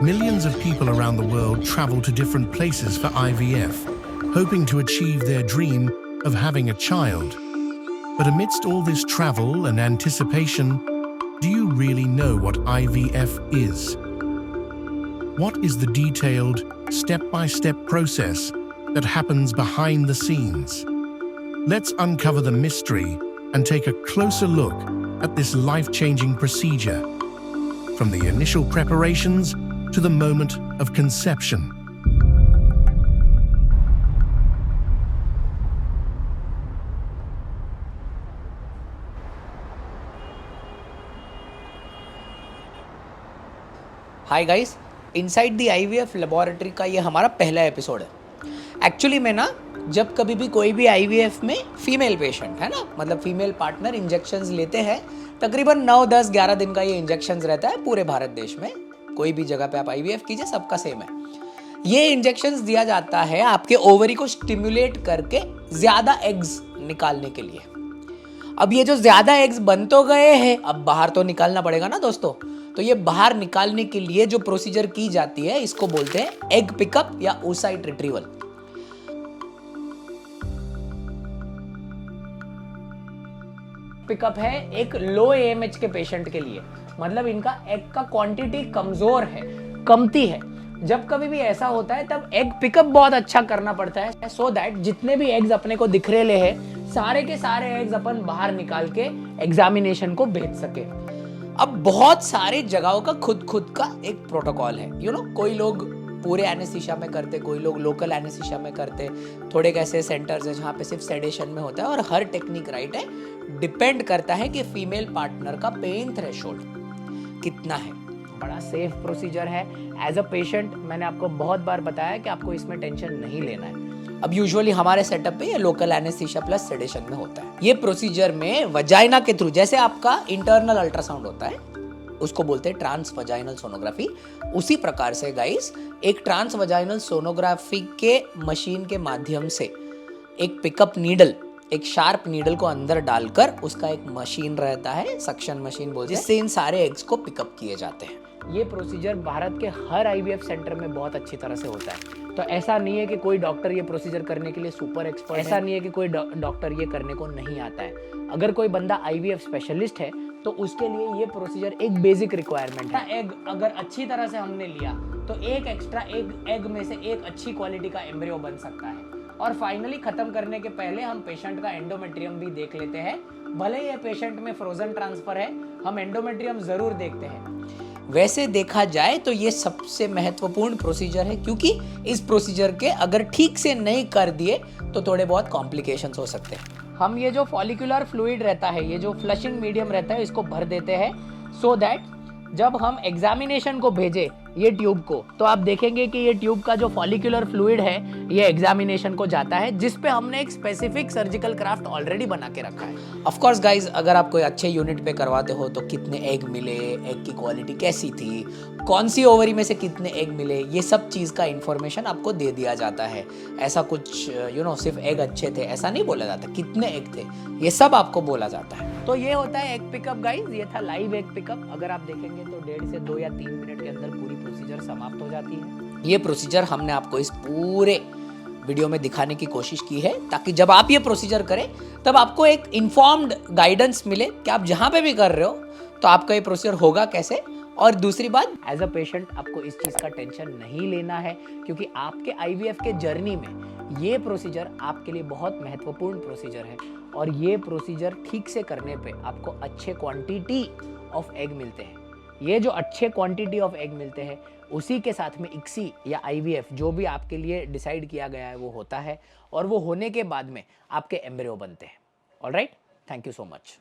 Millions of people around the world travel to different places for IVF, hoping to achieve their dream of having a child. But amidst all this travel and anticipation, do you really know what IVF is? What is the detailed, step-by-step process that happens behind the scenes? Let's uncover the mystery and take a closer look at this life-changing procedure, from the initial preparations to the moment of conception. Hi guys, inside the IVF laboratory का ये हमारा पहला episode है। Actually में ना जब कभी भी कोई भी आईवीएफ में फीमेल पेशेंट है ना, मतलब फीमेल पार्टनर इंजेक्शंस लेते हैं, तकरीबन 9, 10, 11 दिन का ये इंजेक्शंस रहता है पूरे भारत देश में। कोई भी जगह पे आप आईवीएफ कीजिए, सबका सेम है। ये इंजेक्शंस दिया जाता है आपके ओवरी को स्टिमुलेट करके ज़्यादा एग्स निकालने के लिए। अब ये जो ज़्यादा एग्स बन तो गए हैं, अब बाहर तो निकालना पड़ेगा ना दोस्तों। तो ये बाहर निकालने के लिए जो प्रोसीजर की जाती है, इसको बोलते हैं एग पिकअप या oocyte रिट्रीवल। पिकअप है एक लो एएमएच के पेशेंट के लिए, मतलब इनका एग का क्वांटिटी कमजोर है, कमती है। जब कभी भी ऐसा होता है तब एग पिकअप बहुत अच्छा करना पड़ता है, सो दैट जितने भी एग्स अपने को दिख रहे हैं, सारे के सारे एग्स अपन बाहर निकाल के एग्जामिनेशन को भेज सके। अब बहुत सारे जगहों का खुद का एक प्रोटोकॉल है, कोई लोग पूरे एनेस्थीसिया में करते, कोई लोग लोकल एनेस्थीसिया में करते, थोड़े ऐसे सेंटर्स है जहाँ पे सिर्फ सेडेशन में होता है, और हर टेक्निक राइट है। डिपेंड करता है कि फीमेल पार्टनर का पेन थ्रेशोल्ड कितना है। बड़ा सेफ प्रोसीजर है। एज अ पेशेंट मैंने आपको बहुत बार बताया कि आपको इसमें टेंशन नहीं लेना है। अब यूजुअली हमारे सेटअप पे ये लोकल एनेस्थीसिया प्लस सेडेशन में होता है। ये प्रोसीजर में वजाइना के थ्रू, जैसे आपका इंटरनल अल्ट्रासाउंड होता है, उसको बोलते हैं ट्रांस वजाइनल सोनोग्राफी, उसी प्रकार से गाइस एक ट्रांस वजाइनल सोनोग्राफी के मशीन के माध्यम से एक पिकअप नीडल, एक शार्प नीडल को अंदर डालकर, उसका एक मशीन रहता है, सक्शन मशीन बोलते हैं, जिससे इन सारे एग्स को पिकअप किए जाते हैं। ये प्रोसीजर भारत के हर आईवीएफ सेंटर में बहुत अच्छी तरह से होता है। तो ऐसा नहीं है कि कोई डॉक्टर ये प्रोसीजर करने के लिए सुपर एक्सपर्ट है, ऐसा नहीं है कि कोई डॉक्टर ये करने को नहीं आता है। अगर कोई बंदा आईवीएफ स्पेशलिस्ट है तो उसके लिए ये प्रोसीजर एक बेसिक रिक्वायरमेंट है। एग अगर अच्छी तरह से हमने लिया तो एक एक्स्ट्रा एग में से एक अच्छी क्वालिटी का एम्ब्रियो बन सकता है। और फाइनली खत्म करने के पहले हम पेशेंट का एंडोमेट्रियम भी देख लेते हैं। भले ये पेशेंट में फ्रोजन ट्रांसफर है, हम एंडोमेट्रियम जरूर देखते हैं। वैसे देखा जाए तो ये सबसे महत्वपूर्ण प्रोसीजर है, क्योंकि इस प्रोसीजर के अगर ठीक से नहीं कर दिए तो थोड़े बहुत कॉम्प्लिकेशंस हो सकते हैं। हम ये जो फॉलिकुलर फ्लूइड रहता है, ये जो फ्लशिंग मीडियम रहता है, इसको भर देते हैं, सो दैट जब हम एग्जामिनेशन को भेजे ये ट्यूब को, तो आप देखेंगे कि ये ट्यूब का जो फॉलिकुलर फ्लूइड है ये एग्जामिनेशन को जाता है, जिस पे हमने एक स्पेसिफिक सर्जिकल क्राफ्ट ऑलरेडी बना के रखा है। ऑफ कोर्स गाइज, अगर आप कोई अच्छे यूनिट पे करवाते हो तो कितने एग मिले, एग की क्वालिटी कैसी थी, कौन सी ओवरी में से कितने एग मिले, ये सब चीज़ का इंफॉर्मेशन आपको दे दिया जाता है। ऐसा कुछ सिर्फ एग अच्छे थे ऐसा नहीं बोला जाता, कितने एग थे ये सब आपको बोला जाता है। तो ये होता है एग पिकअप गाइज, ये था लाइव एग पिकअप। अगर आप देखेंगे तो 1.5 से 2 या 3 मिनट के अंदर पूरी प्रोसीजर समाप्त हो जाती है। ये प्रोसीजर हमने आपको इस पूरे वीडियो में दिखाने की कोशिश की है, ताकि जब आप ये प्रोसीजर करें तब आपको एक इन्फॉर्म्ड गाइडेंस मिले कि आप जहाँ पे भी कर रहे हो तो आपका ये प्रोसीजर होगा कैसे। और दूसरी बात, एज अ पेशेंट आपको इस चीज़ का टेंशन नहीं लेना है, क्योंकि आपके आईवीएफ के जर्नी में ये प्रोसीजर आपके लिए बहुत महत्वपूर्ण प्रोसीजर है। और ये प्रोसीजर ठीक से करने पे आपको अच्छे क्वांटिटी ऑफ एग मिलते हैं। ये जो अच्छे क्वांटिटी ऑफ एग मिलते हैं, उसी के साथ में इक्सी या आईवीएफ जो भी आपके लिए डिसाइड किया गया है वो होता है, और वो होने के बाद में आपके एम्ब्रियो बनते हैं। Alright, thank you so much.